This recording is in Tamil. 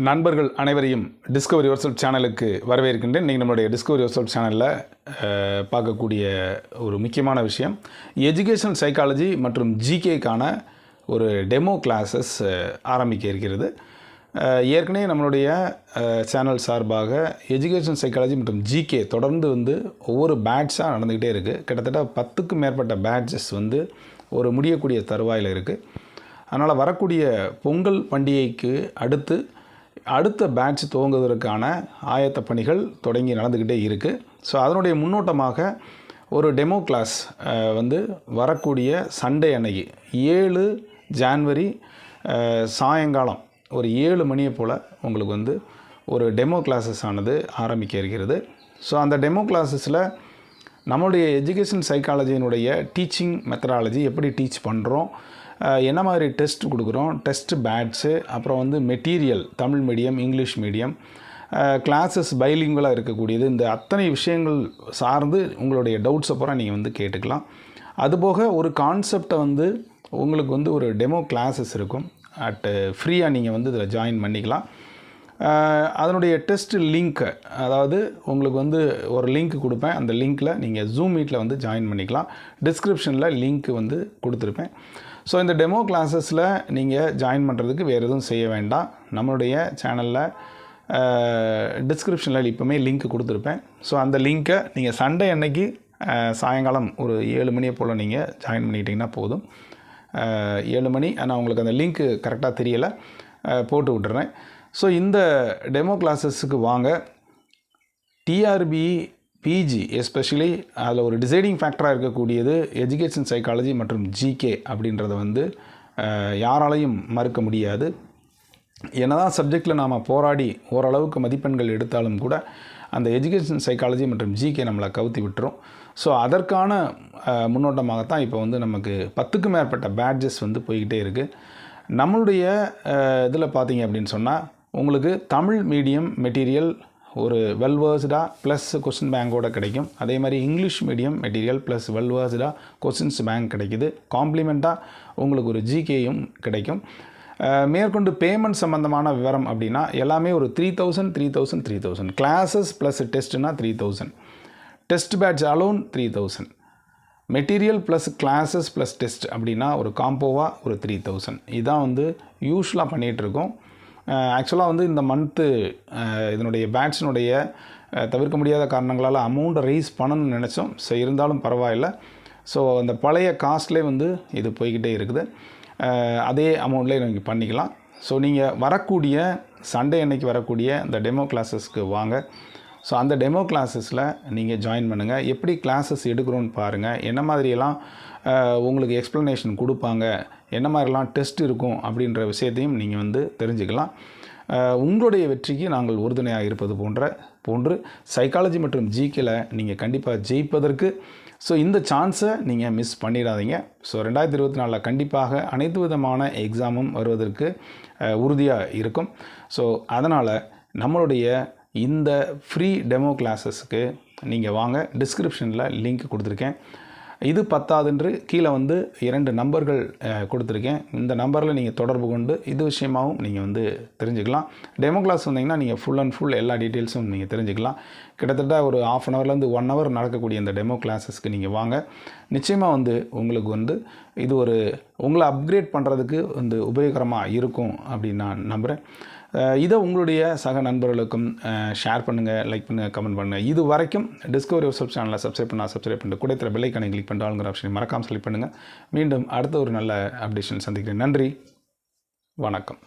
நண்பர்கள் அனைவரையும் டிஸ்கவர் யுவர்செல்ஃப் சேனலுக்கு வரவேற்கின்றேன். இன்றைக்கி நம்மளுடைய டிஸ்கவர் யுவர்செல்ஃப் சேனலில் பார்க்கக்கூடிய ஒரு முக்கியமான விஷயம், எஜுகேஷனல் சைக்காலஜி மற்றும் ஜிகேக்கான ஒரு டெமோ கிளாஸஸ் ஆரம்பிக்க இருக்கிறது. ஏற்கனவே நம்மளுடைய சேனல் சார்பாக எஜுகேஷன் சைக்காலஜி மற்றும் ஜிகே தொடர்ந்து ஒவ்வொரு பேட்சாக நடந்துக்கிட்டே இருக்குது. கிட்டத்தட்ட 10க்கும் மேற்பட்ட பேட்சஸ் ஒரு முடியக்கூடிய தருவாயில் இருக்குது. அதனால் வரக்கூடிய பொங்கல் பண்டிகைக்கு அடுத்த பேட்ச் துவங்குவதற்கான ஆயத்த பணிகள் தொடங்கி நடந்துக்கிட்டே இருக்குது. ஸோ அதனுடைய முன்னோட்டமாக ஒரு டெமோ கிளாஸ் வரக்கூடிய சண்டே அன்னைக்கு 7 ஜான்வரி சாயங்காலம் ஒரு 7 மணியை போல் உங்களுக்கு ஒரு டெமோ கிளாஸஸ் ஆனது ஆரம்பிக்க இருக்கிறது. ஸோ அந்த டெமோ கிளாஸஸில் நம்மளுடைய எஜுகேஷன் சைக்காலஜியினுடைய டீச்சிங் மெத்தடாலஜி எப்படி டீச் பண்ணுறோம், என்ன மாதிரி டெஸ்ட் கொடுக்குறோம், டெஸ்ட் பேட்ச்சு, அப்புறம் material Tamil medium English medium classes பைலிங்குவலாக இருக்கக்கூடியது, இந்த அத்தனை விஷயங்கள் சார்ந்து உங்களுடைய டவுட்ஸை பூரா நீங்கள் கேட்டுக்கலாம். அதுபோக ஒரு கான்செப்டை உங்களுக்கு ஒரு டெமோ கிளாஸஸ் இருக்கும். ஃப்ரீயாக நீங்கள் இதில் ஜாயின் பண்ணிக்கலாம். அதனுடைய டெஸ்ட் லிங்க்கு, அதாவது உங்களுக்கு ஒரு லிங்க் கொடுப்பேன். அந்த லிங்க்கில் நீங்கள் ஜூம் மீட்டில் ஜாயின் பண்ணிக்கலாம். டிஸ்கிரிப்ஷனில் லிங்க் கொடுத்துருப்பேன். ஸோ இந்த டெமோ கிளாஸஸில் நீங்கள் ஜாயின் பண்ணுறதுக்கு வேறு எதுவும் செய்ய வேண்டாம். நம்மளுடைய சேனலில் டிஸ்கிரிப்ஷனில் இப்போமே லிங்க் கொடுத்துருப்பேன். ஸோ அந்த லிங்க்கை நீங்கள் சண்டே அன்னைக்கு சாயங்காலம் ஒரு 7 மணியை போல் நீங்கள் ஜாயின் பண்ணிக்கிட்டிங்கன்னா போதும். 7 மணி, ஆனால் உங்களுக்கு அந்த லிங்க்கு கரெக்டாக தெரியலை, போட்டு விட்டுறேன். ஸோ இந்த டெமோ கிளாஸஸுக்கு வாங்க. டிஆர்பி பிஜி எஸ்பெஷலி அதில் ஒரு டிசைடிங் ஃபேக்டராக இருக்கக்கூடியது எஜுகேஷன் சைக்காலஜி மற்றும் ஜிகே அப்படின்றத யாராலையும் மறுக்க முடியாது. என்னதான் சப்ஜெக்டில் நாம் போராடி ஓரளவுக்கு மதிப்பெண்கள் எடுத்தாலும் கூட அந்த எஜுகேஷன் சைக்காலஜி மற்றும் ஜிகே நம்மளை கவுத்தி விட்டுரும். ஸோ அதற்கான முன்னோட்டமாகத்தான் இப்போ நமக்கு 10க்கும் மேற்பட்ட பேட்ஜஸ் போய்கிட்டே இருக்குது. நம்மளுடைய இதில் பார்த்தீங்க அப்படின்னு சொன்னால் உங்களுக்கு தமிழ் மீடியம் மெட்டீரியல் ஒரு வெல்வர்ஸ்டாக ப்ளஸ் கொஸ்டின் பேங்கோடு கிடைக்கும். அதே மாதிரி இங்கிலீஷ் மீடியம் மெட்டீரியல் ப்ளஸ் வெல்வர்ஸ்டாக கொஸ்டின்ஸ் பேங்க் கிடைக்குது. காம்ப்ளிமெண்ட்டாக உங்களுக்கு ஒரு ஜிகேயும் கிடைக்கும். மேற்கொண்டு பேமெண்ட் சம்மந்தமான விவரம் அப்படின்னா எல்லாமே ஒரு 3000 கிளாஸஸ் ப்ளஸ் டெஸ்ட்டுனா 3000, test batch alone 3000, material plus classes plus test அப்படின்னா ஒரு காம்போவாக ஒரு 3000. இதுதான் யூஸ்வலாக பண்ணிகிட்ருக்கோம். ஆக்சுவலாக இந்த மந்த்து இதனுடைய பேட்சினுடைய தவிர்க்க முடியாத காரணங்களால் அமௌண்ட்டை ரைஸ் பண்ணணும்னு நினச்சோம். ஸோ இருந்தாலும் பரவாயில்லை. ஸோ அந்த பழைய காஸ்ட்லேயே இது போய்கிட்டே இருக்குது. அதே அமௌண்ட்லேயே நீங்கள் பண்ணிக்கலாம். ஸோ நீங்கள் வரக்கூடிய சண்டே அன்னைக்கு வரக்கூடிய இந்த டெமோ கிளாஸஸ்க்கு வாங்க. ஸோ அந்த டெமோ கிளாஸஸில் நீங்கள் ஜாயின் பண்ணுங்கள். எப்படி கிளாஸஸ் எடுக்கிறோன்னு பாருங்கள். என்ன மாதிரியெல்லாம் உங்களுக்கு எக்ஸ்ப்ளனேஷன் கொடுப்பாங்க, என்ன மாதிரிலாம் டெஸ்ட் இருக்கும் அப்படின்ற விஷயத்தையும் நீங்கள் தெரிஞ்சுக்கலாம். உங்களுடைய வெற்றிக்கு நாங்கள் உறுதுணையாக இருப்பது போன்று சைக்காலஜி மற்றும் ஜிகேல நீங்கள் கண்டிப்பாக ஜெயிப்பதற்கு ஸோ இந்த சான்ஸை நீங்கள் மிஸ் பண்ணிடாதீங்க. ஸோ 2024 கண்டிப்பாக அனைத்து விதமான எக்ஸாமும் வருவதற்கு உறுதியாக இருக்கும். ஸோ அதனால் நம்மளுடைய இந்த ஃப்ரீ டெமோ கிளாஸஸ்க்கு நீங்கள் வாங்க. டிஸ்கிரிப்ஷனில் லிங்க் கொடுத்துருக்கேன். இது பத்தாதுன்று கீழே 2 நம்பர்கள் கொடுத்துருக்கேன். இந்த நம்பரில் நீங்கள் தொடர்பு கொண்டு இது விஷயமாகவும் நீங்கள் தெரிஞ்சுக்கலாம். டெமோ கிளாஸ் வந்தீங்கன்னா நீங்கள் ஃபுல் அண்ட் ஃபுல் எல்லா டீட்டெயில்ஸும் நீங்கள் தெரிஞ்சுக்கலாம். கிட்டத்தட்ட ஒரு 1/2 ஹவர்லேருந்து 1 ஹவர் நடக்கக்கூடிய இந்த டெமோ கிளாஸஸ்க்கு நீங்கள் வாங்க. நிச்சயமாக உங்களுக்கு இது ஒரு உங்களை அப்கிரேட் பண்ணுறதுக்கு உபயோகரமாக இருக்கும் அப்படின்னு நான் நம்புகிறேன். இதை உங்களுடைய சக நண்பர்களுக்கும் ஷேர் பண்ணுங்கள், லைக் பண்ணுங்கள், கமெண்ட் பண்ணுங்கள். இது வரைக்கும் டிஸ்கவர் யுவர்செல்ஃப் சேனலை சப்ஸ்கிரைப் பண்ணிட்டு கூட இருக்கிற பெல் ஐகானை கிளிக் பண்ணுறாங்கிற ஆப்ஷனை மறக்காமல் செலக்ட் பண்ணுங்கள். மீண்டும் அடுத்த ஒரு நல்ல அப்டேஷன் சந்திக்கிறேன். நன்றி, வணக்கம்.